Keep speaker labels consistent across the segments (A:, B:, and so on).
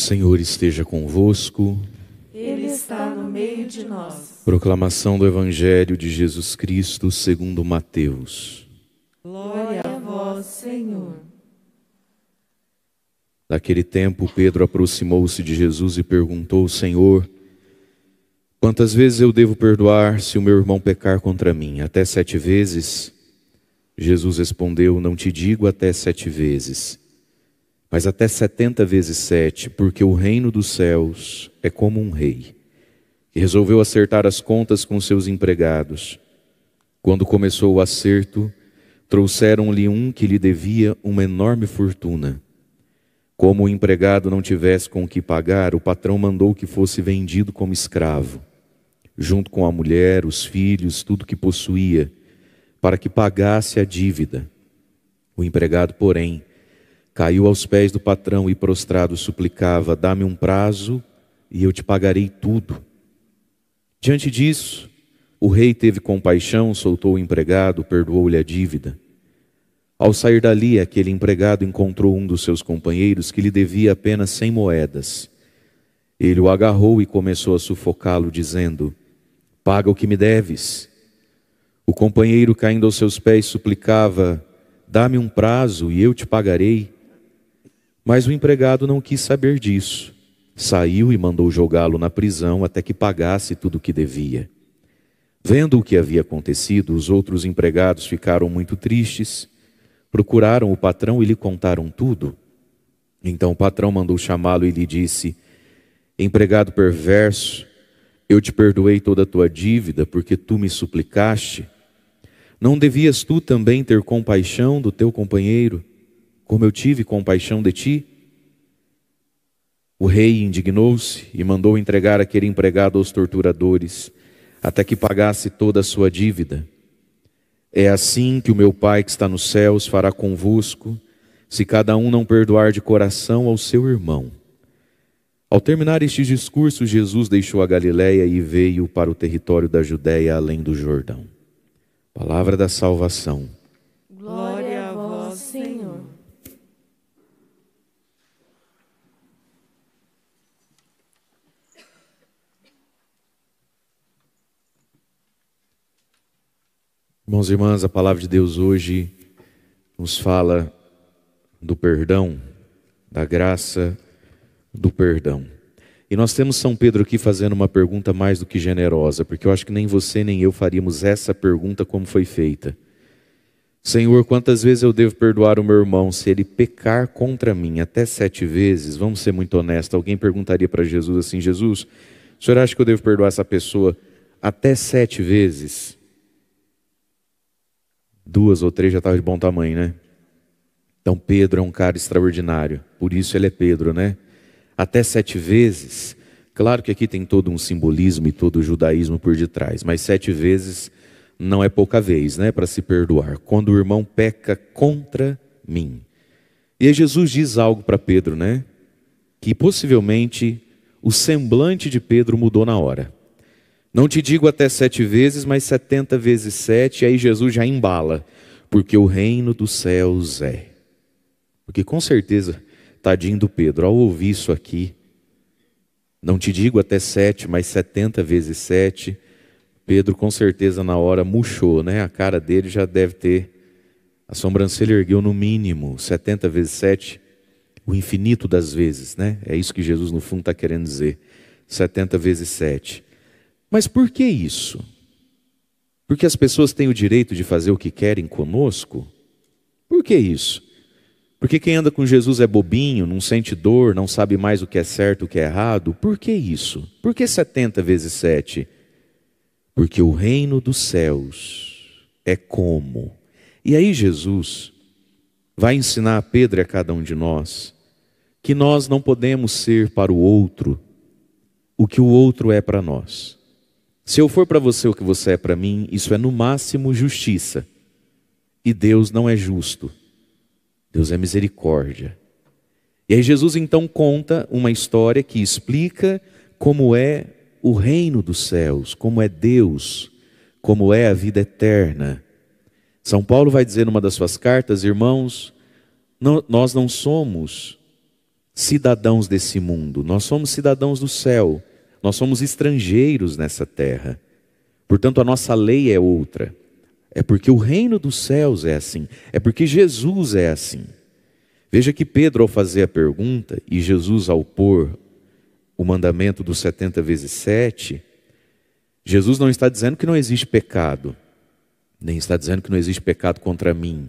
A: Senhor esteja convosco.
B: Ele está no meio de nós.
A: Proclamação do Evangelho de Jesus Cristo segundo Mateus.
B: Glória a vós, Senhor.
A: Naquele tempo, Pedro aproximou-se de Jesus e perguntou: Senhor, quantas vezes eu devo perdoar se o meu irmão pecar contra mim? Até 7 vezes? Jesus respondeu: não te digo até 7 vezes, mas até 70 vezes 7, porque o reino dos céus é como um rei, que resolveu acertar as contas com seus empregados. Quando começou o acerto, trouxeram-lhe um que lhe devia uma enorme fortuna. Como o empregado não tivesse com o que pagar, o patrão mandou que fosse vendido como escravo, junto com a mulher, os filhos, tudo que possuía, para que pagasse a dívida. O empregado, porém, caiu aos pés do patrão e prostrado suplicava: dá-me um prazo e eu te pagarei tudo. Diante disso, o rei teve compaixão, soltou o empregado, perdoou-lhe a dívida. Ao sair dali, aquele empregado encontrou um dos seus companheiros que lhe devia apenas 100 moedas. Ele o agarrou e começou a sufocá-lo, dizendo: paga o que me deves. O companheiro, caindo aos seus pés, suplicava: dá-me um prazo e eu te pagarei. Mas o empregado não quis saber disso. Saiu e mandou jogá-lo na prisão até que pagasse tudo o que devia. Vendo o que havia acontecido, os outros empregados ficaram muito tristes. Procuraram o patrão e lhe contaram tudo. Então o patrão mandou chamá-lo e lhe disse: empregado perverso, eu te perdoei toda a tua dívida porque tu me suplicaste. Não devias tu também ter compaixão do teu companheiro, como eu tive compaixão de ti? O rei indignou-se e mandou entregar aquele empregado aos torturadores, até que pagasse toda a sua dívida. É assim que o meu Pai que está nos céus fará convosco, se cada um não perdoar de coração ao seu irmão. Ao terminar estes discursos, Jesus deixou a Galiléia e veio para o território da Judéia, além do Jordão. Palavra da salvação.
B: Glória a vós, Senhor.
A: Irmãos e irmãs, a palavra de Deus hoje nos fala do perdão, da graça do perdão. E nós temos São Pedro aqui fazendo uma pergunta mais do que generosa, porque eu acho que nem você nem eu faríamos essa pergunta como foi feita. Senhor, quantas vezes eu devo perdoar o meu irmão se ele pecar contra mim? Até 7 vezes? Vamos ser muito honestos. Alguém perguntaria para Jesus assim: Jesus, o senhor acha que eu devo perdoar essa pessoa até 7 vezes? 2 ou 3 já estava de bom tamanho, né? Então Pedro é um cara extraordinário, por isso ele é Pedro, né? Até 7 vezes, claro que aqui tem todo um simbolismo e todo o judaísmo por detrás, mas 7 vezes não é pouca vez, né? Para se perdoar, quando o irmão peca contra mim. E aí Jesus diz algo para Pedro, né? Que possivelmente o semblante de Pedro mudou na hora. Não te digo até 7 vezes, mas 70 vezes 7, aí Jesus já embala, porque o reino dos céus é. Porque com certeza, tadinho do Pedro, ao ouvir isso aqui, não te digo até 7, mas 70 vezes 7, Pedro com certeza na hora murchou, né? A cara dele já deve ter, a sobrancelha ergueu no mínimo, 70 vezes 7, o infinito das vezes, né? É isso que Jesus no fundo está querendo dizer, 70 vezes 7. Mas por que isso? Porque as pessoas têm o direito de fazer o que querem conosco? Por que isso? Porque quem anda com Jesus é bobinho, não sente dor, não sabe mais o que é certo e o que é errado? Por que isso? Por que 70 vezes 7? Porque o reino dos céus é como. E aí Jesus vai ensinar a Pedro e a cada um de nós que nós não podemos ser para o outro o que o outro é para nós. Se eu for para você o que você é para mim, isso é no máximo justiça. E Deus não é justo. Deus é misericórdia. E aí Jesus então conta uma história que explica como é o reino dos céus, como é Deus, como é a vida eterna. São Paulo vai dizer numa das suas cartas: irmãos, nós não somos cidadãos desse mundo, nós somos cidadãos do céu, nós somos estrangeiros nessa terra. Portanto, a nossa lei é outra. É porque o reino dos céus é assim, é porque Jesus é assim. Veja que Pedro, ao fazer a pergunta, e Jesus ao pôr o mandamento dos 70 vezes 7, Jesus não está dizendo que não existe pecado, nem está dizendo que não existe pecado contra mim.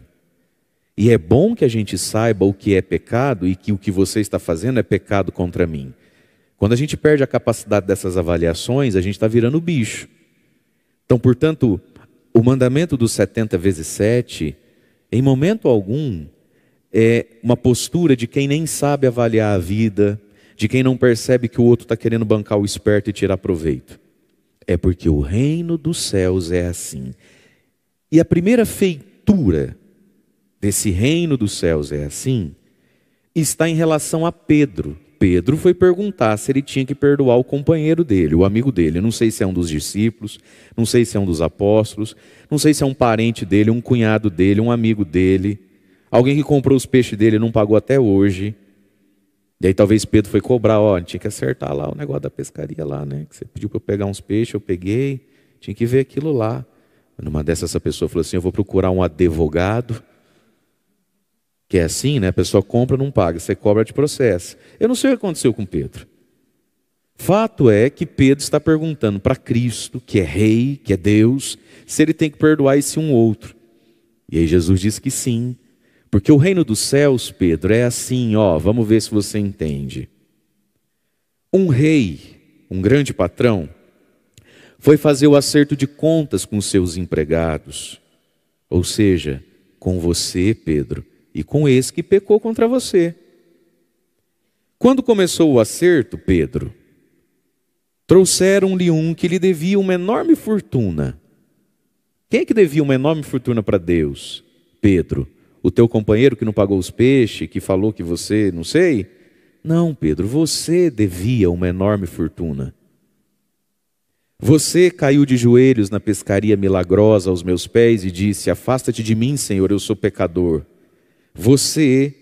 A: E é bom que a gente saiba o que é pecado e que o que você está fazendo é pecado contra mim. Quando a gente perde a capacidade dessas avaliações, a gente está virando bicho. Então, portanto, o mandamento dos 70 vezes 7, em momento algum, é uma postura de quem nem sabe avaliar a vida, de quem não percebe que o outro está querendo bancar o esperto e tirar proveito. É porque o reino dos céus é assim. E a primeira feitura desse reino dos céus é assim, está em relação a Pedro. Pedro foi perguntar se ele tinha que perdoar o companheiro dele, o amigo dele. Eu não sei se é um dos discípulos, não sei se é um dos apóstolos, não sei se é um parente dele, um cunhado dele, um amigo dele, alguém que comprou os peixes dele e não pagou até hoje. E aí talvez Pedro foi cobrar, tinha que acertar lá o negócio da pescaria lá, né? Que você pediu para eu pegar uns peixes, eu peguei, tinha que ver aquilo lá. Numa dessas, essa pessoa falou assim, eu vou procurar um advogado, que é assim, né? A pessoa compra, não paga, você cobra, de processo. Eu não sei o que aconteceu com Pedro. Fato é que Pedro está perguntando para Cristo, que é rei, que é Deus, se ele tem que perdoar esse um outro. E aí Jesus diz que sim. Porque o reino dos céus, Pedro, é assim, vamos ver se você entende. Um rei, um grande patrão, foi fazer o acerto de contas com seus empregados. Ou seja, com você, Pedro, e com esse que pecou contra você. Quando começou o acerto, Pedro, trouxeram-lhe um que lhe devia uma enorme fortuna. Quem é que devia uma enorme fortuna para Deus? Pedro. O teu companheiro que não pagou os peixes, que falou que você, não sei? Não, Pedro, você devia uma enorme fortuna. Você caiu de joelhos na pescaria milagrosa aos meus pés e disse, afasta-te de mim, Senhor, eu sou pecador. Você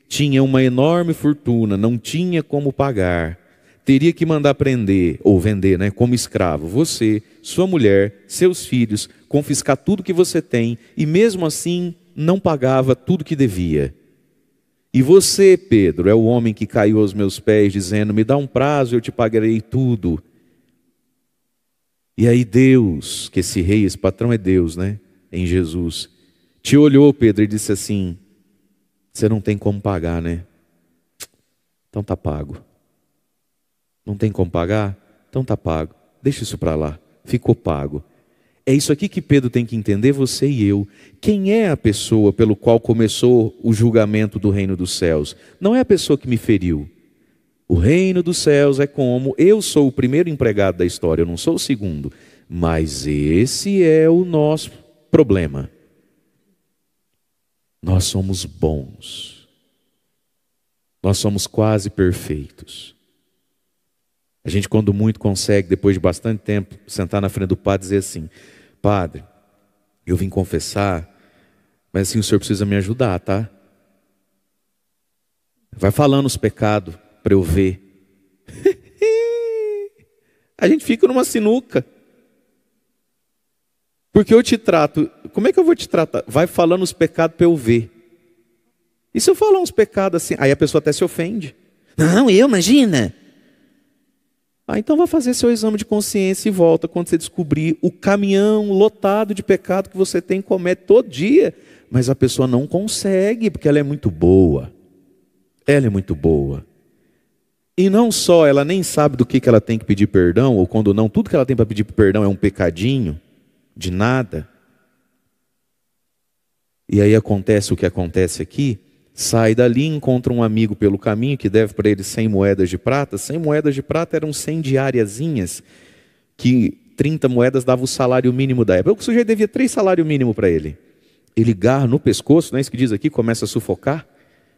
A: tinha uma enorme fortuna, não tinha como pagar, teria que mandar prender, ou vender, né, como escravo. Você, sua mulher, seus filhos, confiscar tudo que você tem, e mesmo assim não pagava tudo que devia. E você, Pedro, é o homem que caiu aos meus pés, dizendo, me dá um prazo, eu te pagarei tudo. E aí Deus, que esse rei, esse patrão é Deus, né, em Jesus, te olhou, Pedro, e disse assim, você não tem como pagar, né? Então tá pago. Não tem como pagar? Então tá pago. Deixa isso para lá. Ficou pago. É isso aqui que Pedro tem que entender, você e eu. Quem é a pessoa pelo qual começou o julgamento do reino dos céus? Não é a pessoa que me feriu. O reino dos céus é como, eu sou o primeiro empregado da história, eu não sou o segundo. Mas esse é o nosso problema. Nós somos bons. Nós somos quase perfeitos. A gente, quando muito, consegue, depois de bastante tempo, sentar na frente do padre e dizer assim, padre, eu vim confessar, mas assim, o senhor precisa me ajudar, tá? Vai falando os pecados para eu ver. A gente fica numa sinuca. Porque eu te trato, como é que eu vou te tratar? Vai falando os pecados para eu ver. E se eu falar uns pecados assim, aí a pessoa até se ofende. Não, imagina. Então vai fazer seu exame de consciência e volta quando você descobrir o caminhão lotado de pecado que você tem, comete todo dia. Mas a pessoa não consegue, porque ela é muito boa. Ela é muito boa. E não só, ela nem sabe do que ela tem que pedir perdão, ou quando não, tudo que ela tem para pedir perdão é um pecadinho, de nada. E aí acontece o que acontece aqui, sai dali, encontra um amigo pelo caminho que deve para ele 100 moedas de prata. 100 moedas de prata eram 100 diariazinhas, que 30 moedas dava o salário mínimo da época. O sujeito devia 3 salários mínimos para ele. Ele garra no pescoço, não é isso que diz aqui, começa a sufocar,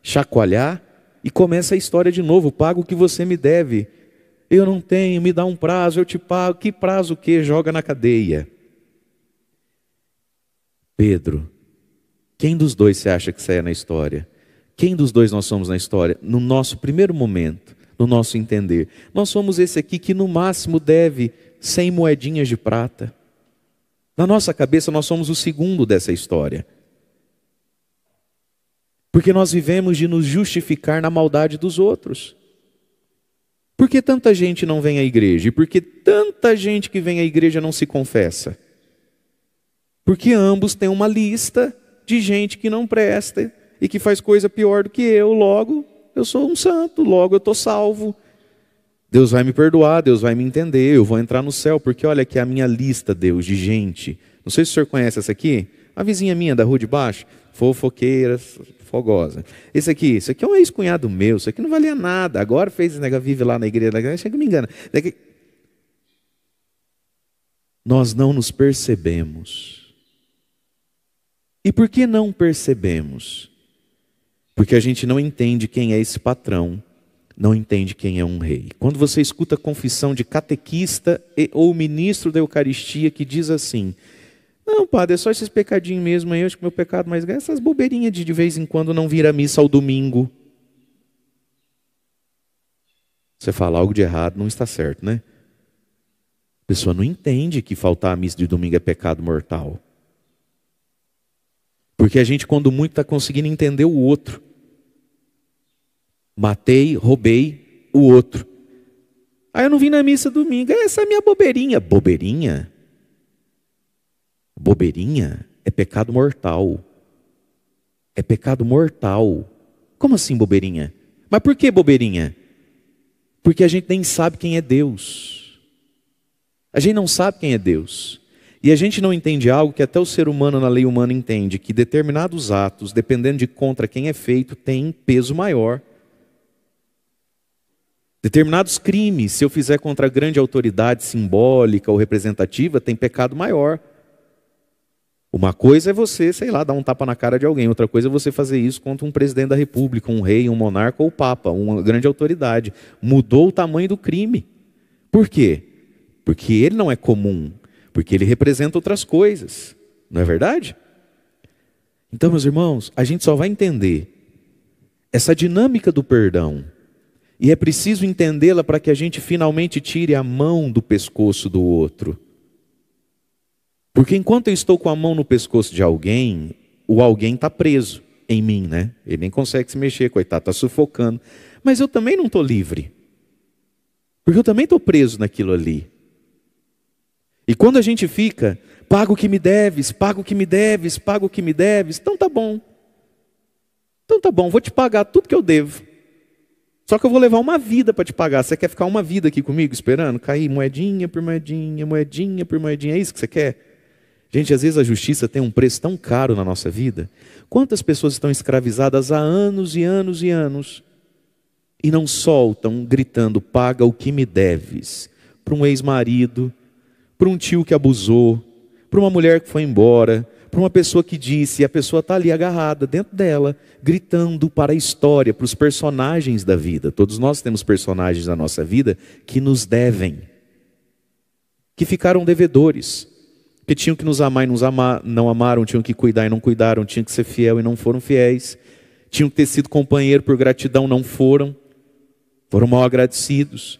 A: chacoalhar, e começa a história de novo, paga o que você me deve. Eu não tenho, me dá um prazo, eu te pago. Que prazo o quê? Joga na cadeia. Pedro, quem dos dois você acha que saia na história? Quem dos dois nós somos na história? No nosso primeiro momento, no nosso entender. Nós somos esse aqui que no máximo deve 100 moedinhas de prata. Na nossa cabeça nós somos o segundo dessa história. Porque nós vivemos de nos justificar na maldade dos outros. Por que tanta gente não vem à igreja? E por que tanta gente que vem à igreja não se confessa? Porque ambos têm uma lista de gente que não presta e que faz coisa pior do que eu. Logo, eu sou um santo, logo eu estou salvo. Deus vai me perdoar, Deus vai me entender, eu vou entrar no céu. Porque olha aqui a minha lista, Deus, de gente. Não sei se o senhor conhece essa aqui. A vizinha minha da rua de baixo, fofoqueira, fogosa. Esse aqui é um ex-cunhado meu, isso aqui não valia nada. Agora fez esse negócio, vive lá na igreja, chega me engana. Nós não nos percebemos. E por que não percebemos? Porque a gente não entende quem é esse patrão, não entende quem é um rei. Quando você escuta a confissão de catequista ou ministro da Eucaristia que diz assim: não, padre, é só esses pecadinhos mesmo aí, eu acho que meu pecado mais grave é essas bobeirinhas de vez em quando não vir à missa ao domingo. Você fala algo de errado, não está certo, né? A pessoa não entende que faltar à missa de domingo é pecado mortal. Porque a gente, quando muito, está conseguindo entender o outro. Matei, roubei o outro. Aí eu não vim na missa domingo, essa é a minha bobeirinha. Bobeirinha? Bobeirinha é pecado mortal. É pecado mortal. Como assim bobeirinha? Mas por que bobeirinha? Porque a gente nem sabe quem é Deus. A gente não sabe quem é Deus. E a gente não entende algo que até o ser humano na lei humana entende, que determinados atos, dependendo de contra quem é feito, tem peso maior. Determinados crimes, se eu fizer contra grande autoridade simbólica ou representativa, tem pecado maior. Uma coisa é você, sei lá, dar um tapa na cara de alguém. Outra coisa é você fazer isso contra um presidente da república, um rei, um monarca ou o papa, uma grande autoridade. Mudou o tamanho do crime. Por quê? Porque ele não é comum. Porque ele representa outras coisas. Não é verdade? Então, meus irmãos, a gente só vai entender essa dinâmica do perdão. E é preciso entendê-la para que a gente finalmente tire a mão do pescoço do outro. Porque enquanto eu estou com a mão no pescoço de alguém, o alguém está preso em mim, né? Ele nem consegue se mexer, coitado, está sufocando. Mas eu também não estou livre. Porque eu também estou preso naquilo ali. E quando a gente fica, paga o que me deves, paga o que me deves, paga o que me deves, então tá bom. Então tá bom, vou te pagar tudo que eu devo. Só que eu vou levar uma vida para te pagar. Você quer ficar uma vida aqui comigo esperando? Cair moedinha por moedinha, moedinha por moedinha, é isso que você quer? Gente, às vezes a justiça tem um preço tão caro na nossa vida. Quantas pessoas estão escravizadas há anos e anos e anos e não soltam, gritando, paga o que me deves, para um ex-marido, para um tio que abusou, para uma mulher que foi embora, para uma pessoa que disse, e a pessoa está ali agarrada dentro dela, gritando para a história, para os personagens da vida. Todos nós temos personagens na nossa vida que nos devem, que ficaram devedores, que tinham que nos amar e não amaram, tinham que cuidar e não cuidaram, tinham que ser fiel e não foram fiéis, tinham que ter sido companheiro por gratidão, não foram mal agradecidos.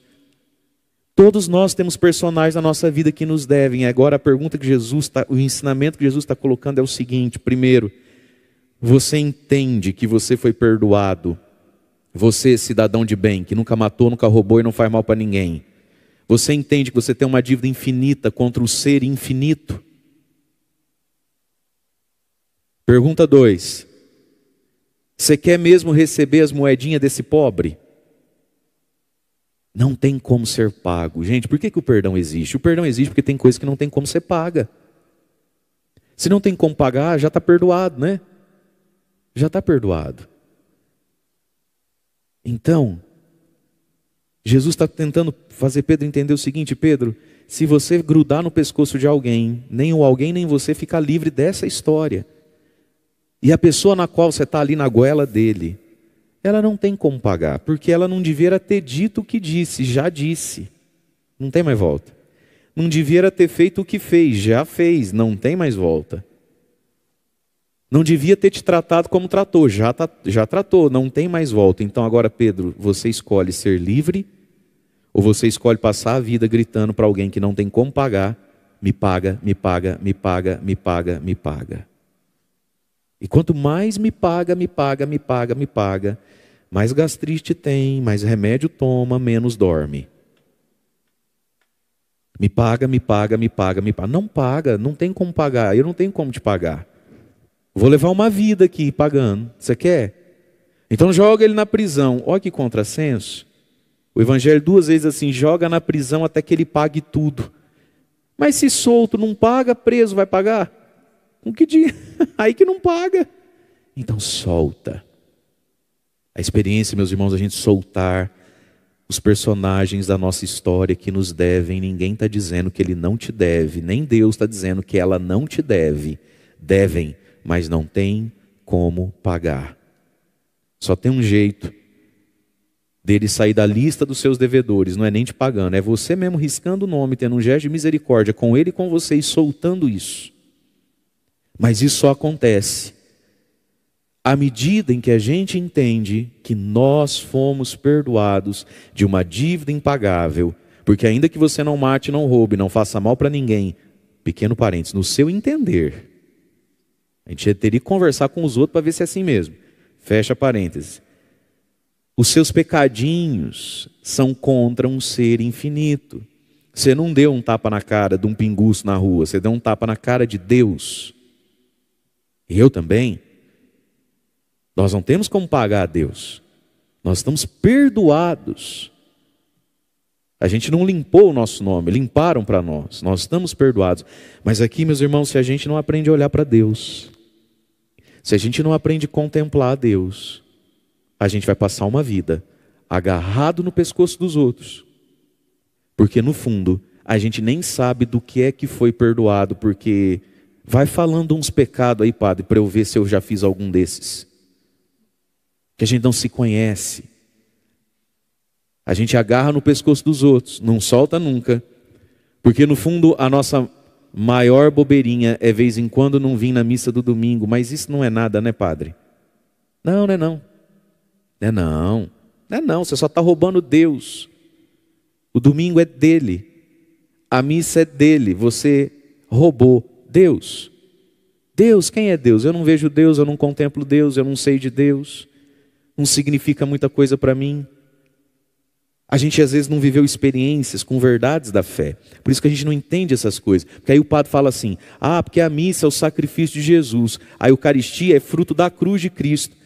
A: Todos nós temos personagens na nossa vida que nos devem. Agora a pergunta que o ensinamento que Jesus está colocando é o seguinte: primeiro, você entende que você foi perdoado? Você, cidadão de bem, que nunca matou, nunca roubou e não faz mal para ninguém. Você entende que você tem uma dívida infinita contra o ser infinito? Pergunta 2. Você quer mesmo receber as moedinhas desse pobre? Não tem como ser pago. Gente, por que o perdão existe? O perdão existe porque tem coisa que não tem como ser paga. Se não tem como pagar, já está perdoado, né? Já está perdoado. Então, Jesus está tentando fazer Pedro entender o seguinte: Pedro, se você grudar no pescoço de alguém, nem o alguém nem você fica livre dessa história. E a pessoa na qual você está ali na goela dele, ela não tem como pagar, porque ela não devia ter dito o que disse, já disse. Não tem mais volta. Não devia ter feito o que fez, já fez, não tem mais volta. Não devia ter te tratado como tratou, já tratou, não tem mais volta. Então agora, Pedro, você escolhe ser livre ou você escolhe passar a vida gritando para alguém que não tem como pagar, me paga, me paga, me paga, me paga, me paga. E quanto mais me paga, me paga, me paga, me paga, mais gastrite tem, mais remédio toma, menos dorme. Me paga, me paga, me paga, me paga. Não paga, não tem como pagar, eu não tenho como te pagar. Vou levar uma vida aqui pagando. Você quer? Então joga ele na prisão. Olha que contrassenso. O evangelho 2 vezes assim, joga na prisão até que ele pague tudo. Mas se solto não paga, preso vai pagar? Com que dia? Aí que não paga. Então solta. A experiência, meus irmãos, a gente soltar os personagens da nossa história que nos devem. Ninguém está dizendo que ele não te deve. Nem Deus está dizendo que ela não te deve. Devem, mas não tem como pagar. Só tem um jeito dele sair da lista dos seus devedores, não é nem te pagando, é você mesmo riscando o nome, tendo um gesto de misericórdia com ele e com você e soltando isso. Mas isso só acontece à medida em que a gente entende que nós fomos perdoados de uma dívida impagável, porque ainda que você não mate, não roube, não faça mal para ninguém, pequeno parênteses, no seu entender, a gente teria que conversar com os outros para ver se é assim mesmo. Fecha parênteses. Os seus pecadinhos são contra um ser infinito. Você não deu um tapa na cara de um pinguço na rua, você deu um tapa na cara de Deus. E eu também. Nós não temos como pagar a Deus. Nós estamos perdoados. A gente não limpou o nosso nome, limparam para nós. Nós estamos perdoados. Mas aqui, meus irmãos, se a gente não aprende a olhar para Deus, se a gente não aprende a contemplar a Deus, a gente vai passar uma vida agarrado no pescoço dos outros. Porque no fundo, a gente nem sabe do que é que foi perdoado, porque vai falando uns pecados aí, padre, para eu ver se eu já fiz algum desses. Que a gente não se conhece. A gente agarra no pescoço dos outros, não solta nunca. Porque no fundo, a nossa maior bobeirinha é vez em quando não vir na missa do domingo. Mas isso não é nada, né, padre? Não, não é não. Não é não. Não é não, você só está roubando Deus. O domingo é dele. A missa é dele. Você roubou Deus. Deus, quem é Deus? Eu não vejo Deus, eu não contemplo Deus, eu não sei de Deus. Não significa muita coisa para mim. A gente às vezes não viveu experiências com verdades da fé. Por isso que a gente não entende essas coisas. Porque aí o padre fala assim, porque a missa é o sacrifício de Jesus. A Eucaristia é fruto da cruz de Cristo.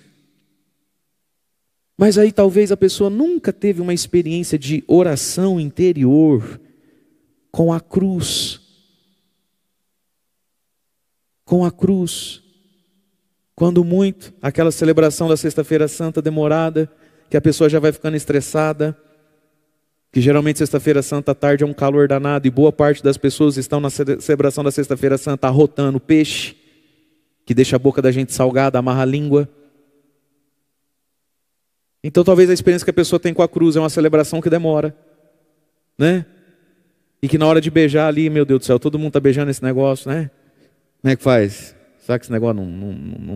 A: Mas aí talvez a pessoa nunca teve uma experiência de oração interior com a cruz. Com a cruz. Quando muito, aquela celebração da Sexta-feira Santa demorada, que a pessoa já vai ficando estressada, que geralmente Sexta-feira Santa à tarde é um calor danado, e boa parte das pessoas estão na celebração da Sexta-feira Santa arrotando peixe, que deixa a boca da gente salgada, amarra a língua. Então talvez a experiência que a pessoa tem com a cruz é uma celebração que demora, né? E que na hora de beijar ali, meu Deus do céu, todo mundo está beijando esse negócio, né? Como é que faz? Será que esse negócio não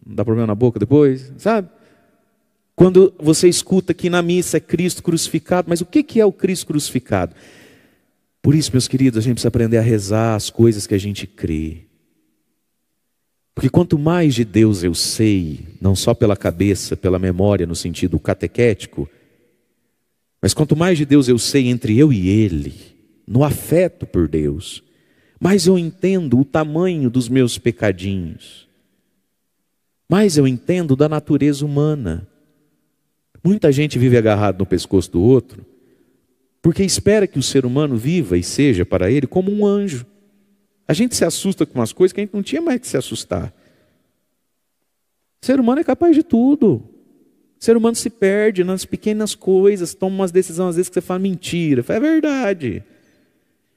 A: dá problema na boca depois? Sabe? Quando você escuta que na missa é Cristo crucificado, mas o que é o Cristo crucificado? Por isso, meus queridos, a gente precisa aprender a rezar as coisas que a gente crê. Porque quanto mais de Deus eu sei, não só pela cabeça, pela memória, no sentido catequético, mas quanto mais de Deus eu sei entre eu e Ele, no afeto por Deus, mais eu entendo o tamanho dos meus pecadinhos, mais eu entendo da natureza humana. Muita gente vive agarrado no pescoço do outro, porque espera que o ser humano viva e seja para ele como um anjo. A gente se assusta com umas coisas que a gente não tinha mais que se assustar. O ser humano é capaz de tudo. O ser humano se perde nas pequenas coisas, toma umas decisões às vezes que você fala mentira. É verdade.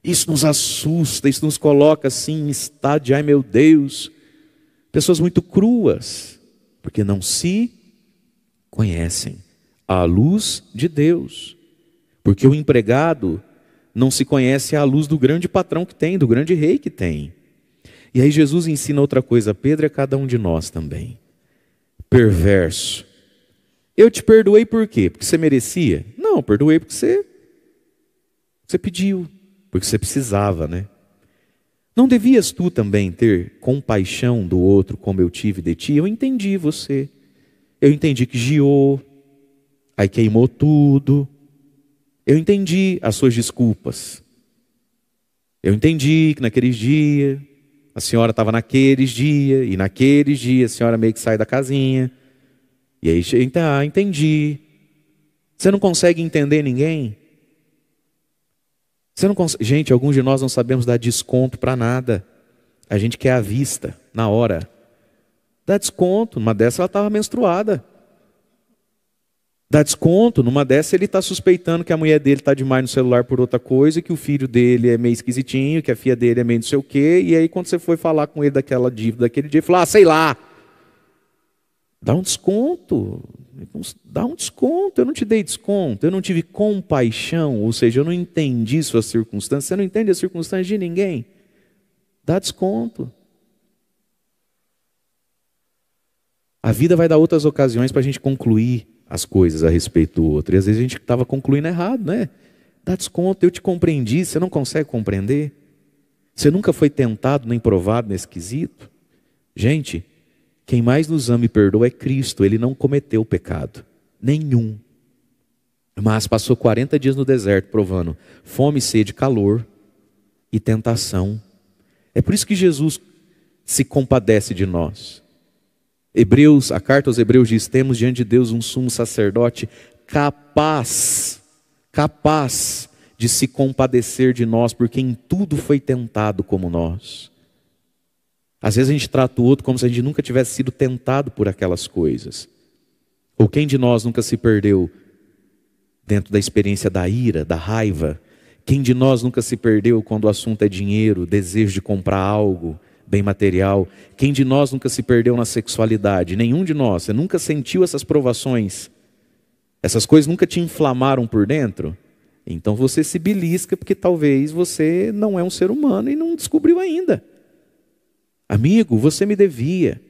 A: Isso nos assusta, isso nos coloca assim em estado de, ai meu Deus. Pessoas muito cruas, porque não se conhecem à luz de Deus. Porque o empregado não se conhece à luz do grande patrão que tem, do grande rei que tem. E aí Jesus ensina outra coisa, Pedro é cada um de nós também. Perverso. Eu te perdoei por quê? Porque você merecia? Não, perdoei porque você pediu, porque você precisava, né? Não devias tu também ter compaixão do outro como eu tive de ti? Eu entendi você. Eu entendi que giou, aí queimou tudo. Eu entendi as suas desculpas. Eu entendi que naqueles dias, a senhora estava naqueles dias, e naqueles dias a senhora meio que sai da casinha. E aí, entendi. Você não consegue entender ninguém? Você não consegue... Gente, alguns de nós não sabemos dar desconto para nada. A gente quer à vista, na hora. Dá desconto, numa dessa ela estava menstruada. Dá desconto, numa dessa ele está suspeitando que a mulher dele está demais no celular por outra coisa, que o filho dele é meio esquisitinho, que a filha dele é meio não sei o quê, e aí quando você foi falar com ele daquela dívida daquele dia, ele falou, sei lá. Dá um desconto, eu não te dei desconto, eu não tive compaixão, ou seja, eu não entendi suas circunstâncias, você não entende as circunstâncias de ninguém, dá desconto. A vida vai dar outras ocasiões para a gente concluir as coisas a respeito do outro, e às vezes a gente estava concluindo errado, né? Dá desconto, eu te compreendi, você não consegue compreender? Você nunca foi tentado nem provado nesse quesito? Gente, quem mais nos ama e perdoa é Cristo, ele não cometeu pecado, nenhum. Mas passou 40 dias no deserto provando fome, sede, calor e tentação. É por isso que Jesus se compadece de nós. A carta aos Hebreus diz, temos diante de Deus um sumo sacerdote capaz de se compadecer de nós, porque em tudo foi tentado como nós. Às vezes a gente trata o outro como se a gente nunca tivesse sido tentado por aquelas coisas. Ou quem de nós nunca se perdeu dentro da experiência da ira, da raiva? Quem de nós nunca se perdeu quando o assunto é dinheiro, desejo de comprar algo, bem material? Quem de nós nunca se perdeu na sexualidade? Nenhum de nós. Você nunca sentiu essas provações? Essas coisas nunca te inflamaram por dentro? Então você se belisca porque talvez você não é um ser humano e não descobriu ainda. Amigo, você me devia.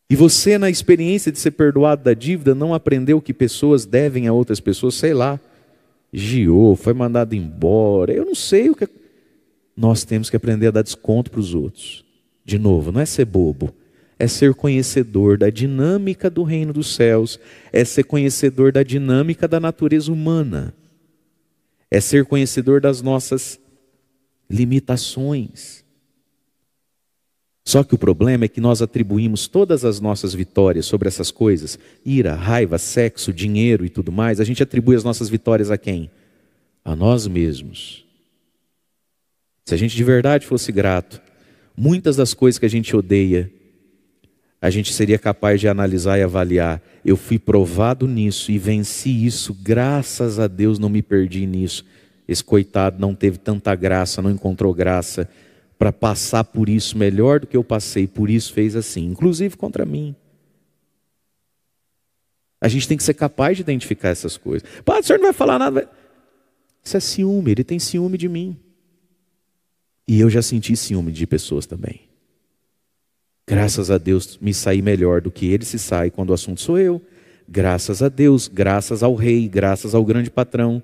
A: E você, na experiência de ser perdoado da dívida, não aprendeu que pessoas devem a outras pessoas, sei lá, giou, foi mandado embora, eu não sei o que. Nós temos que aprender a dar desconto para os outros. De novo, não é ser bobo, é ser conhecedor da dinâmica do reino dos céus, é ser conhecedor da dinâmica da natureza humana, é ser conhecedor das nossas limitações. Só que o problema é que nós atribuímos todas as nossas vitórias sobre essas coisas, ira, raiva, sexo, dinheiro e tudo mais, a gente atribui as nossas vitórias a quem? A nós mesmos. Se a gente de verdade fosse grato, muitas das coisas que a gente odeia, a gente seria capaz de analisar e avaliar. Eu fui provado nisso e venci isso, graças a Deus não me perdi nisso. Esse coitado não teve tanta graça, não encontrou graça para passar por isso melhor do que eu passei, por isso fez assim, inclusive contra mim. A gente tem que ser capaz de identificar essas coisas. Padre, o senhor não vai falar nada. Isso é ciúme, ele tem ciúme de mim. E eu já senti ciúme de pessoas também. Graças a Deus me saí melhor do que ele se sai quando o assunto sou eu. Graças a Deus, graças ao rei, graças ao grande patrão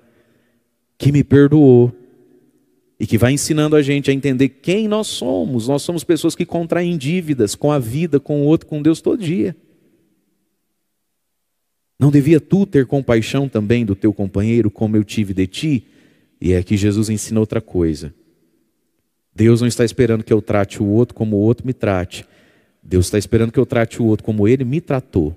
A: que me perdoou e que vai ensinando a gente a entender quem nós somos. Nós somos pessoas que contraem dívidas com a vida, com o outro, com Deus todo dia. Não devia tu ter compaixão também do teu companheiro como eu tive de ti? E é que Jesus ensina outra coisa. Deus não está esperando que eu trate o outro como o outro me trate. Deus está esperando que eu trate o outro como ele me tratou.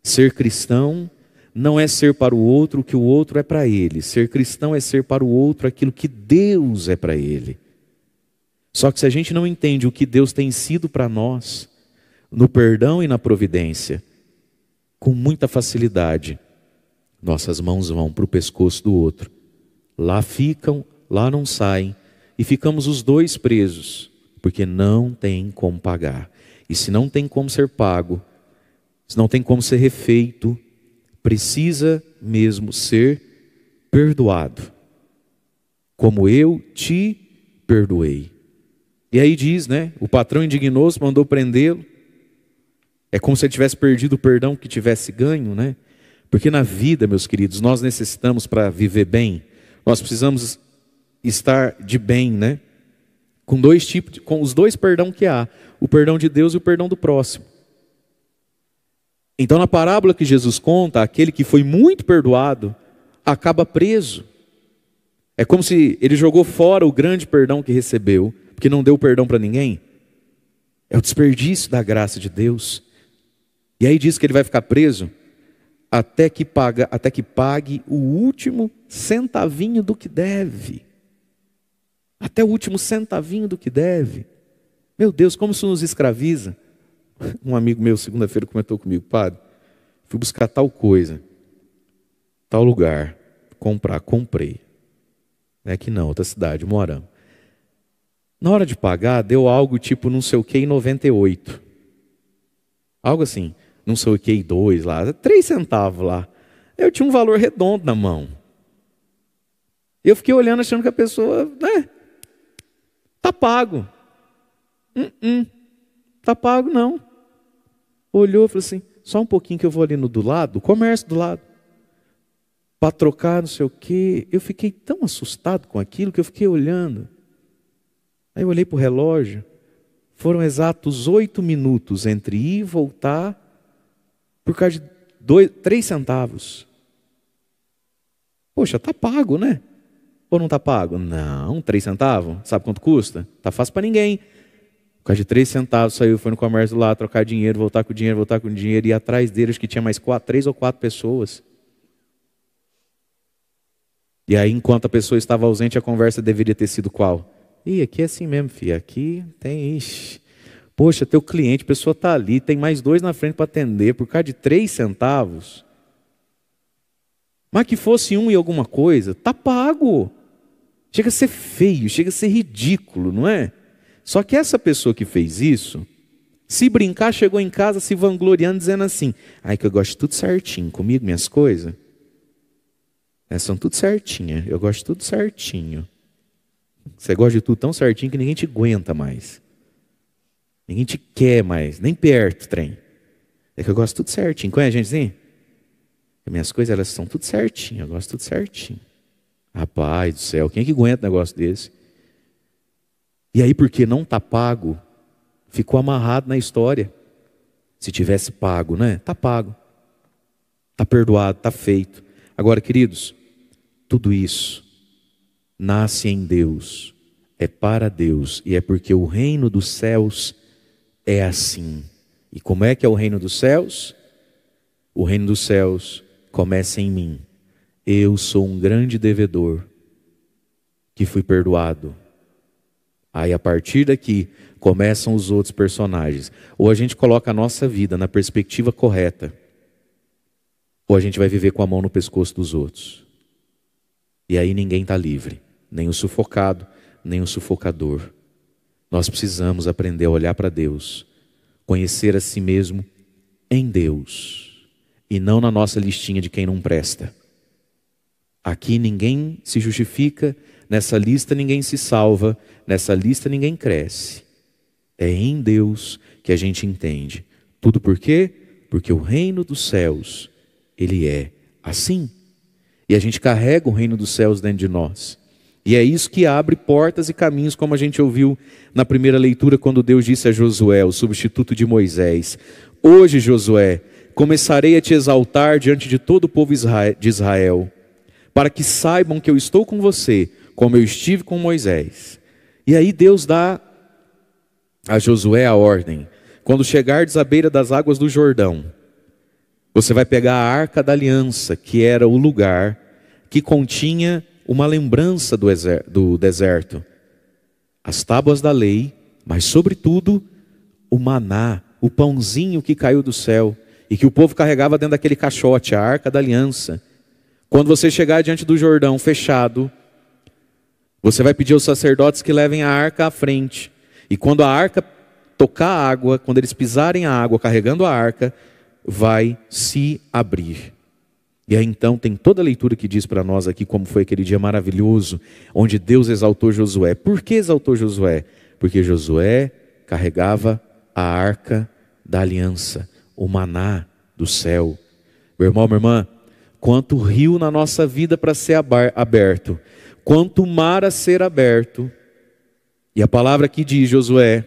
A: Ser cristão não é ser para o outro o que o outro é para ele. Ser cristão é ser para o outro aquilo que Deus é para ele. Só que se a gente não entende o que Deus tem sido para nós, no perdão e na providência, com muita facilidade, nossas mãos vão para o pescoço do outro. Lá ficam, lá não saem, e ficamos os dois presos, porque não tem como pagar. E se não tem como ser pago, se não tem como ser refeito, precisa mesmo ser perdoado, como eu te perdoei. E aí diz, né? O patrão indignou-se, mandou prendê-lo. É como se ele tivesse perdido o perdão que tivesse ganho, né? Porque na vida, meus queridos, nós necessitamos, para viver bem, nós precisamos estar de bem, né? Com os dois perdão que há, o perdão de Deus e o perdão do próximo. Então, na parábola que Jesus conta, aquele que foi muito perdoado acaba preso. É como se ele jogou fora o grande perdão que recebeu, porque não deu perdão para ninguém. É o desperdício da graça de Deus. E aí diz que ele vai ficar preso até que pague o último centavinho do que deve. Até o último centavinho do que deve. Meu Deus, como isso nos escraviza. Um amigo meu, segunda-feira, comentou comigo: padre, fui buscar tal coisa, tal lugar, comprei. Não é aqui não, outra cidade, Moarama. Na hora de pagar, deu algo tipo não sei o que em 98. Algo assim, não sei o que em 2 lá, 3 centavos lá. Eu tinha um valor redondo na mão. Eu fiquei olhando achando que a pessoa, né? Tá pago. Tá pago não. Olhou e falou assim: só um pouquinho que eu vou ali no do lado, o comércio do lado, para trocar não sei o quê. Eu fiquei tão assustado com aquilo que eu fiquei olhando. Aí eu olhei para o relógio, foram exatos 8 minutos entre ir e voltar, por causa de 3 centavos. Poxa, tá pago, né? Ou não tá pago? Não, 3 centavos, sabe quanto custa? Tá fácil para ninguém. Por causa de 3 centavos, saiu, foi no comércio lá, trocar dinheiro, voltar com dinheiro, e atrás deles que tinha mais 3 ou 4 pessoas. E aí, enquanto a pessoa estava ausente, a conversa deveria ter sido qual? Aqui é assim mesmo, filho, aqui tem, poxa, teu cliente, a pessoa está ali, tem mais 2 na frente para atender, por causa de 3 centavos. Mas que fosse 1 e alguma coisa, tá pago. Chega a ser feio, chega a ser ridículo, não é? Só que essa pessoa que fez isso, se brincar, chegou em casa se vangloriando, dizendo assim: ai, que eu gosto de tudo certinho, comigo, minhas coisas. São tudo certinhas, eu gosto de tudo certinho. Você gosta de tudo tão certinho que ninguém te aguenta mais. Ninguém te quer mais, nem perto, trem. É que eu gosto de tudo certinho. Conhece a gente assim? Minhas coisas, elas são tudo certinho, eu gosto de tudo certinho. Rapaz do céu, quem é que aguenta um negócio desse? E aí, porque não está pago, ficou amarrado na história. Se tivesse pago, né? Está pago. Está perdoado, está feito. Agora, queridos, tudo isso nasce em Deus, é para Deus, e é porque o reino dos céus é assim. E como é que é o reino dos céus? O reino dos céus começa em mim. Eu sou um grande devedor que fui perdoado. Aí a partir daqui começam os outros personagens. Ou a gente coloca a nossa vida na perspectiva correta, ou a gente vai viver com a mão no pescoço dos outros. E aí ninguém está livre, nem o sufocado, nem o sufocador. Nós precisamos aprender a olhar para Deus, conhecer a si mesmo em Deus, e não na nossa listinha de quem não presta. Aqui ninguém se justifica, nessa lista ninguém se salva, nessa lista ninguém cresce. É em Deus que a gente entende. Tudo por quê? Porque o reino dos céus, ele é assim. E a gente carrega o reino dos céus dentro de nós. E é isso que abre portas e caminhos, como a gente ouviu na primeira leitura, quando Deus disse a Josué, o substituto de Moisés: hoje, Josué, começarei a te exaltar diante de todo o povo de Israel, para que saibam que eu estou com você, como eu estive com Moisés. E aí Deus dá a Josué a ordem: quando chegardes à beira das águas do Jordão, você vai pegar a arca da aliança, que era o lugar que continha uma lembrança do deserto, as tábuas da lei, mas sobretudo o maná, o pãozinho que caiu do céu, e que o povo carregava dentro daquele caixote, a arca da aliança. Quando você chegar diante do Jordão fechado, você vai pedir aos sacerdotes que levem a arca à frente, e quando a arca tocar a água, quando eles pisarem a água carregando a arca, vai se abrir. E aí então tem toda a leitura que diz para nós aqui como foi aquele dia maravilhoso, onde Deus exaltou Josué. Por que exaltou Josué? Porque Josué carregava a arca da aliança, o maná do céu. Meu irmão, minha irmã, quanto rio na nossa vida para ser aberto, quanto mar a ser aberto. E a palavra aqui diz, Josué,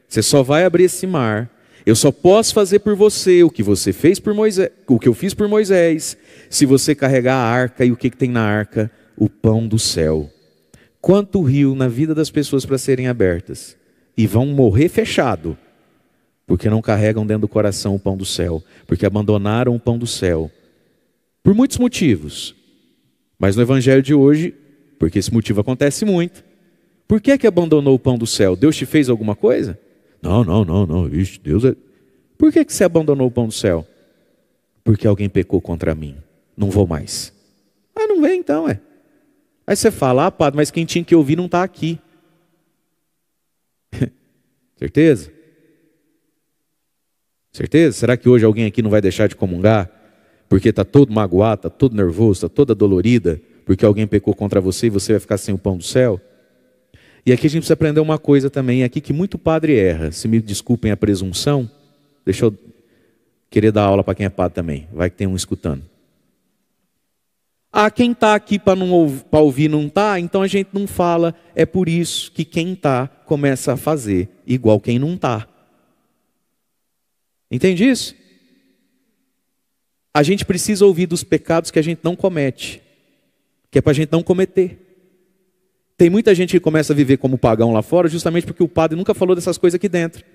A: você só vai abrir esse mar, eu só posso fazer por você o que você fez por Moisés, o que eu fiz por Moisés, se você carregar a arca. E o que tem na arca? O pão do céu. Quanto rio na vida das pessoas para serem abertas, e vão morrer fechado, porque não carregam dentro do coração o pão do céu, porque abandonaram o pão do céu, por muitos motivos. Mas no evangelho de hoje, porque esse motivo acontece muito, por que abandonou o pão do céu? Deus te fez alguma coisa? Não, Ixi, Deus é... Por que você abandonou o pão do céu? Porque alguém pecou contra mim, não vou mais. Ah, não vem então, Aí você fala, ah, padre, mas quem tinha que ouvir não está aqui. Certeza? Certeza? Será que hoje alguém aqui não vai deixar de comungar? Porque está todo magoado, está todo nervoso, está toda dolorida, porque alguém pecou contra você e você vai ficar sem o pão do céu? E aqui a gente precisa aprender uma coisa também, aqui que muito padre erra, se me desculpem a presunção, deixa eu querer dar aula para quem é padre também, vai que tem um escutando. Ah, quem está aqui para ouvir não está, então a gente não fala, é por isso que quem está começa a fazer igual quem não está. Entende isso? A gente precisa ouvir dos pecados que a gente não comete, que é para a gente não cometer. Tem muita gente que começa a viver como pagão lá fora, justamente porque o padre nunca falou dessas coisas aqui dentro.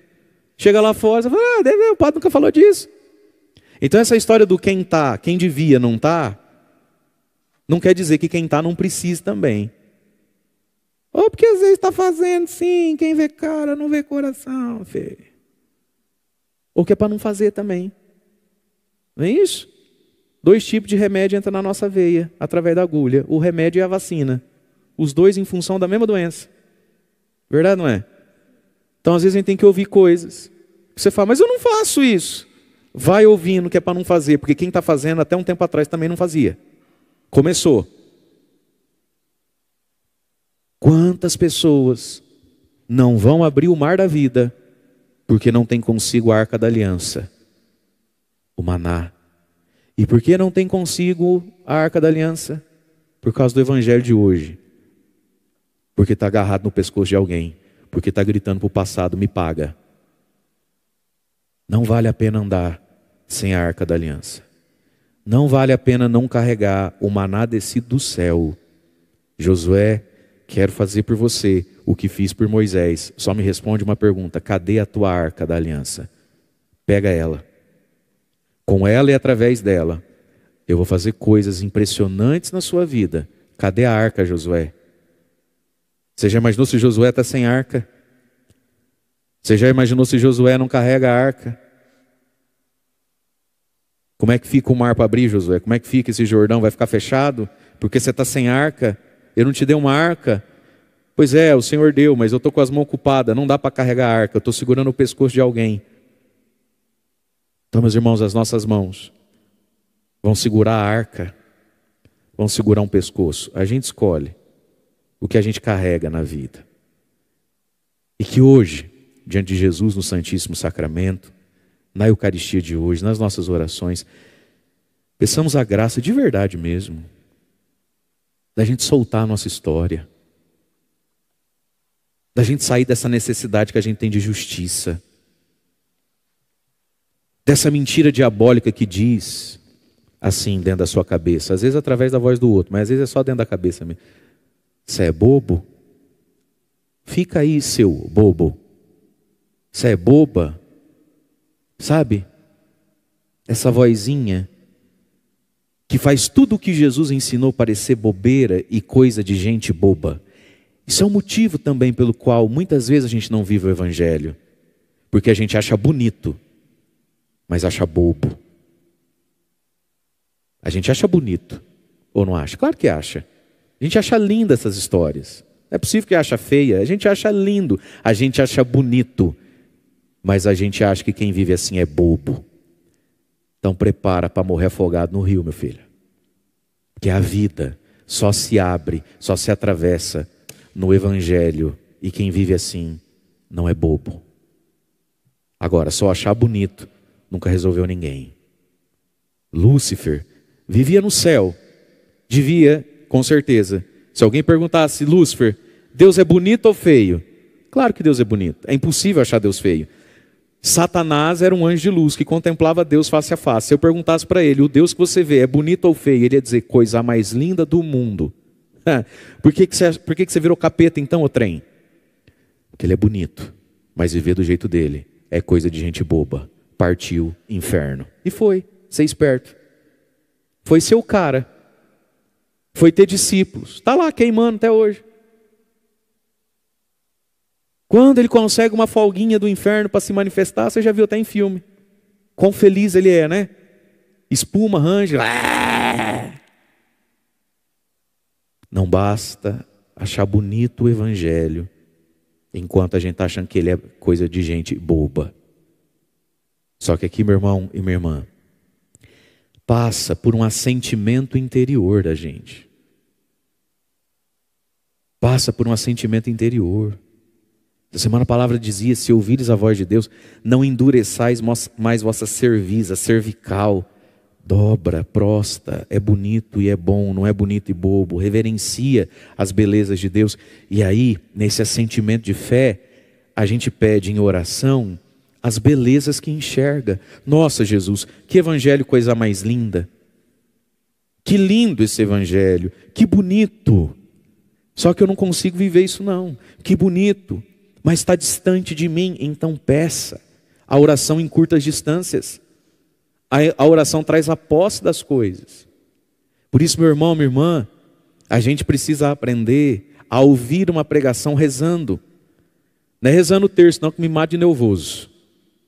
A: Chega lá fora, você fala, o padre nunca falou disso. Então essa história do quem está, quem devia não está, não quer dizer que quem está não precisa também. Ou porque às vezes está fazendo sim, quem vê cara não vê coração, filho. Ou que é para não fazer também. Não é isso? 2 tipos de remédio entram na nossa veia, através da agulha. O remédio e a vacina. Os dois em função da mesma doença. Verdade, não é? Então às vezes a gente tem que ouvir coisas. Você fala, mas eu não faço isso. Vai ouvindo que é para não fazer, porque quem está fazendo até um tempo atrás também não fazia. Começou. Quantas pessoas não vão abrir o mar da vida porque não tem consigo a arca da aliança, o maná. E por que não tem consigo a arca da aliança? Por causa do evangelho de hoje. Porque está agarrado no pescoço de alguém, porque está gritando para o passado, me paga. Não vale a pena andar sem a arca da aliança. Não vale a pena não carregar o maná descido do céu. Josué, quero fazer por você o que fiz por Moisés. Só me responde uma pergunta, cadê a tua arca da aliança? Pega ela. Com ela e através dela, eu vou fazer coisas impressionantes na sua vida. Cadê a arca, Josué? Você já imaginou se Josué está sem arca? Você já imaginou se Josué não carrega a arca? Como é que fica o mar para abrir, Josué? Como é que fica esse Jordão? Vai ficar fechado? Porque você está sem arca? Eu não te dei uma arca? Pois é, o Senhor deu, mas eu estou com as mãos ocupadas. Não dá para carregar a arca. Eu estou segurando o pescoço de alguém. Então, meus irmãos, as nossas mãos vão segurar a arca, vão segurar um pescoço. A gente escolhe o que a gente carrega na vida. E que hoje, diante de Jesus no Santíssimo Sacramento, na Eucaristia de hoje, nas nossas orações, peçamos a graça de verdade mesmo, da gente soltar a nossa história, da gente sair dessa necessidade que a gente tem de justiça, dessa mentira diabólica que diz assim dentro da sua cabeça, às vezes através da voz do outro, mas às vezes é só dentro da cabeça mesmo. Você é bobo? Fica aí, seu bobo. Você é boba? Sabe? Essa vozinha que faz tudo o que Jesus ensinou parecer bobeira e coisa de gente boba. Isso é um motivo também pelo qual muitas vezes a gente não vive o Evangelho. Porque a gente acha bonito, mas acha bobo. A gente acha bonito, ou não acha? Claro que acha. A gente acha linda essas histórias. Não é possível que acha feia. A gente acha lindo, a gente acha bonito. Mas a gente acha que quem vive assim é bobo. Então prepara para morrer afogado no rio, meu filho. Porque a vida só se abre, só se atravessa no Evangelho. E quem vive assim não é bobo. Agora, só achar bonito nunca resolveu ninguém. Lúcifer vivia no céu, devia, com certeza. Se alguém perguntasse, Lúcifer, Deus é bonito ou feio? Claro que Deus é bonito, é impossível achar Deus feio. Satanás era um anjo de luz que contemplava Deus face a face. Se eu perguntasse para ele, o Deus que você vê é bonito ou feio? Ele ia dizer, coisa mais linda do mundo. Por que você virou capeta então, ô trem? Porque ele é bonito, mas viver do jeito dele é coisa de gente boba. Partiu, inferno. E foi, ser esperto. Foi ser o cara. Foi ter discípulos. Está lá queimando até hoje. Quando ele consegue uma folguinha do inferno para se manifestar, você já viu até em filme. Quão feliz ele é, né? Espuma, range. Não basta achar bonito o evangelho, enquanto a gente está achando que ele é coisa de gente boba. Só que aqui, meu irmão e minha irmã, passa por um assentimento interior da gente. Passa por um assentimento interior. Essa semana a palavra dizia, se ouvires a voz de Deus, não endureçais mais vossa cerviz, a cervical. Dobra, prosta, é bonito e é bom, não é bonito e bobo. Reverencia as belezas de Deus. E aí, nesse assentimento de fé, a gente pede em oração as belezas que enxerga. Nossa, Jesus, que evangelho, coisa mais linda. Que lindo esse evangelho, que bonito. Só que eu não consigo viver isso não. Que bonito, mas está distante de mim, então peça. A oração encurta as distâncias. A oração traz a posse das coisas. Por isso, meu irmão, minha irmã, a gente precisa aprender a ouvir uma pregação rezando. Não é rezando o terço, não, que me mate de nervoso.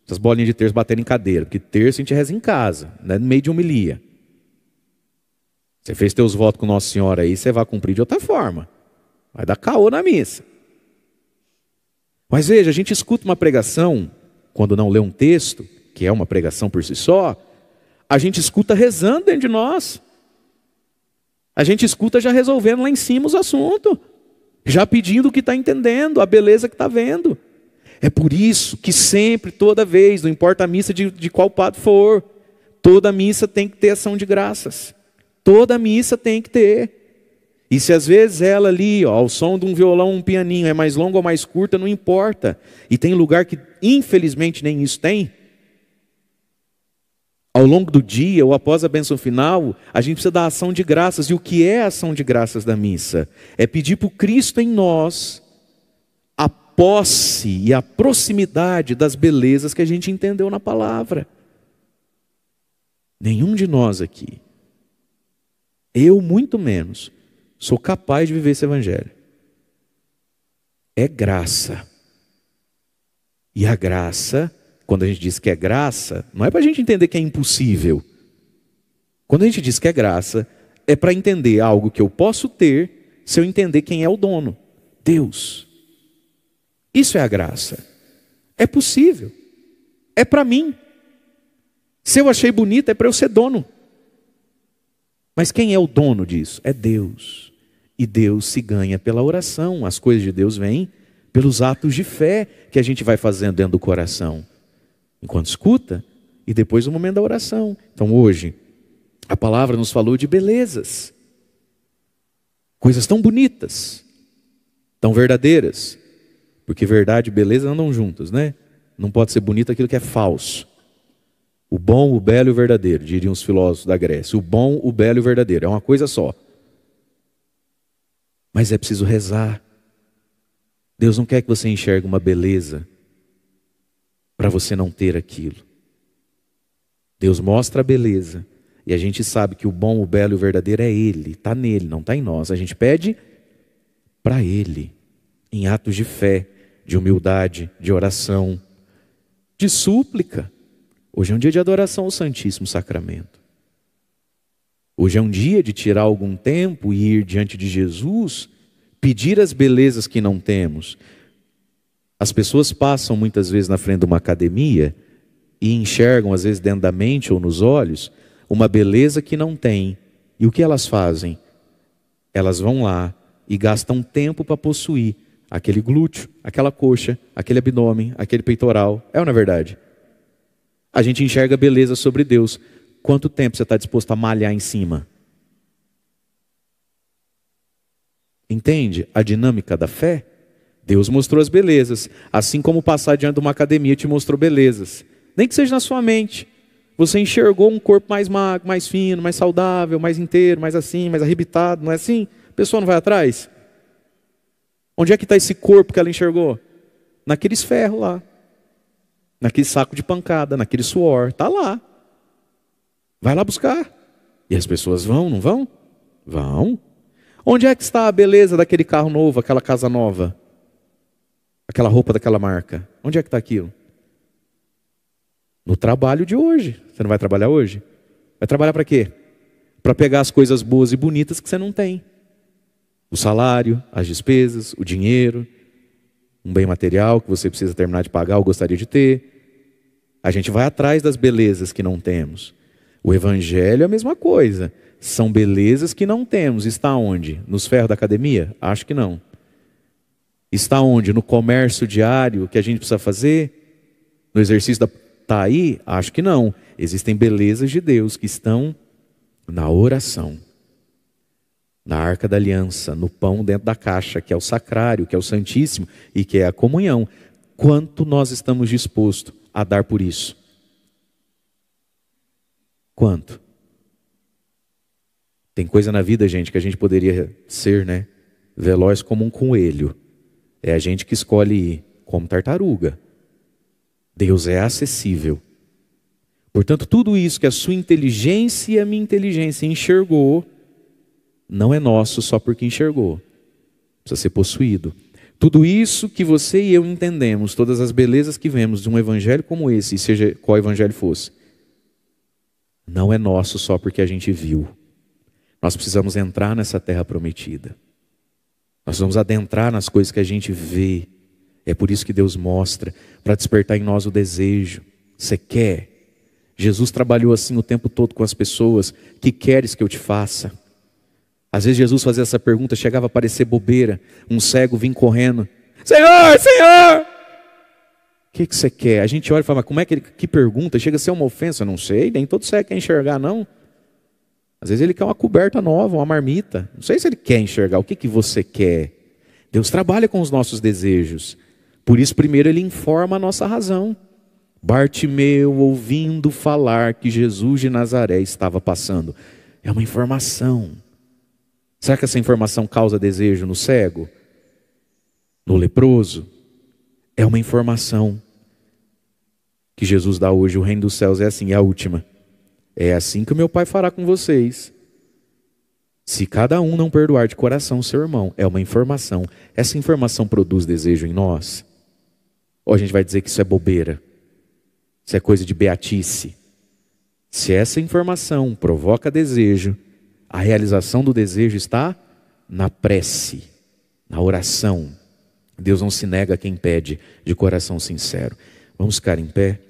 A: Essas bolinhas de terço baterem em cadeira, porque terço a gente reza em casa, não é no meio de homilia. Você fez teus votos com Nossa Senhora aí, você vai cumprir de outra forma. Vai dar caô na missa. Mas veja, a gente escuta uma pregação, quando não lê um texto, que é uma pregação por si só, a gente escuta rezando dentro de nós. A gente escuta já resolvendo lá em cima os assuntos. Já pedindo o que está entendendo, a beleza que está vendo. É por isso que sempre, toda vez, não importa a missa de qual padre for, toda missa tem que ter ação de graças. Toda missa tem que ter. E se às vezes ela ali, ó, ao som de um violão, um pianinho, é mais longa ou mais curta, não importa. E tem lugar que infelizmente nem isso tem. Ao longo do dia, ou após a bênção final, a gente precisa dar ação de graças. E o que é a ação de graças da missa? É pedir para o Cristo em nós a posse e a proximidade das belezas que a gente entendeu na palavra. Nenhum de nós aqui, eu muito menos, sou capaz de viver esse evangelho. É graça. E a graça, quando a gente diz que é graça, não é para a gente entender que é impossível. Quando a gente diz que é graça, é para entender algo que eu posso ter se eu entender quem é o dono. Deus. Isso é a graça. É possível. É para mim. Se eu achei bonito, é para eu ser dono. Mas quem é o dono disso? É Deus. E Deus se ganha pela oração. As coisas de Deus vêm pelos atos de fé que a gente vai fazendo dentro do coração. Enquanto escuta, e depois o momento da oração. Então hoje, a palavra nos falou de belezas. Coisas tão bonitas, tão verdadeiras. Porque verdade e beleza andam juntas, né? Não pode ser bonito aquilo que é falso. O bom, o belo e o verdadeiro, diriam os filósofos da Grécia. O bom, o belo e o verdadeiro, é uma coisa só. Mas é preciso rezar. Deus não quer que você enxergue uma beleza para você não ter aquilo. Deus mostra a beleza. E a gente sabe que o bom, o belo e o verdadeiro é Ele. Está nele, não está em nós. A gente pede para Ele. Em atos de fé, de humildade, de oração, de súplica. Hoje é um dia de adoração ao Santíssimo Sacramento. Hoje é um dia de tirar algum tempo e ir diante de Jesus, pedir as belezas que não temos. As pessoas passam muitas vezes na frente de uma academia e enxergam, às vezes dentro da mente ou nos olhos, uma beleza que não tem. E o que elas fazem? Elas vão lá e gastam tempo para possuir aquele glúteo, aquela coxa, aquele abdômen, aquele peitoral. É ou não é verdade? A gente enxerga beleza sobre Deus. Quanto tempo você está disposto a malhar em cima? Entende a dinâmica da fé? Deus mostrou as belezas, assim como passar diante de uma academia te mostrou belezas. Nem que seja na sua mente. Você enxergou um corpo mais magro, mais fino, mais saudável, mais inteiro, mais assim, mais arrebitado, não é assim? A pessoa não vai atrás? Onde é que está esse corpo que ela enxergou? Naqueles ferros lá. Naquele saco de pancada, naquele suor. Está lá. Vai lá buscar. E as pessoas vão, não vão? Vão. Onde é que está a beleza daquele carro novo, aquela casa nova? Aquela roupa daquela marca? Onde é que está aquilo? No trabalho de hoje. Você não vai trabalhar hoje? Vai trabalhar para quê? Para pegar as coisas boas e bonitas que você não tem. O salário, as despesas, o dinheiro, um bem material que você precisa terminar de pagar ou gostaria de ter. A gente vai atrás das belezas que não temos. O evangelho é a mesma coisa. São belezas que não temos. Está onde? Nos ferros da academia? Acho que não. Está onde? No comércio diário que a gente precisa fazer? No exercício da... Está aí? Acho que não. Existem belezas de Deus que estão na oração, na arca da aliança, no pão dentro da caixa, que é o sacrário, que é o santíssimo e que é a comunhão. Quanto nós estamos dispostos a dar por isso? Quanto? Tem coisa na vida, gente, que a gente poderia ser, né? Veloz como um coelho. É a gente que escolhe ir como tartaruga. Deus é acessível. Portanto, tudo isso que a sua inteligência e a minha inteligência enxergou, não é nosso só porque enxergou. Precisa ser possuído. Tudo isso que você e eu entendemos, todas as belezas que vemos de um evangelho como esse, e seja qual evangelho fosse, não é nosso só porque a gente viu. Nós precisamos entrar nessa terra prometida. Nós vamos adentrar nas coisas que a gente vê. É por isso que Deus mostra, para despertar em nós o desejo. Você quer? Jesus trabalhou assim o tempo todo com as pessoas. Que queres que eu te faça? Às vezes Jesus fazia essa pergunta, chegava a parecer bobeira. Um cego vinha correndo. Senhor, Senhor! O que você quer? A gente olha e fala, mas como é que pergunta? Chega a ser uma ofensa. Eu não sei, nem todo cego quer enxergar, não. Às vezes ele quer uma coberta nova, uma marmita. Não sei se ele quer enxergar. O que você quer? Deus trabalha com os nossos desejos. Por isso, primeiro, ele informa a nossa razão. Bartimeu, ouvindo falar que Jesus de Nazaré estava passando. É uma informação. Será que essa informação causa desejo no cego? No leproso? É uma informação que Jesus dá hoje. O reino dos céus é assim, é a última. É assim que o meu Pai fará com vocês. Se cada um não perdoar de coração o seu irmão, é uma informação. Essa informação produz desejo em nós? Ou a gente vai dizer que isso é bobeira? Isso é coisa de beatice? Se essa informação provoca desejo, a realização do desejo está na prece, na oração. Deus não se nega a quem pede de coração sincero. Vamos ficar em pé.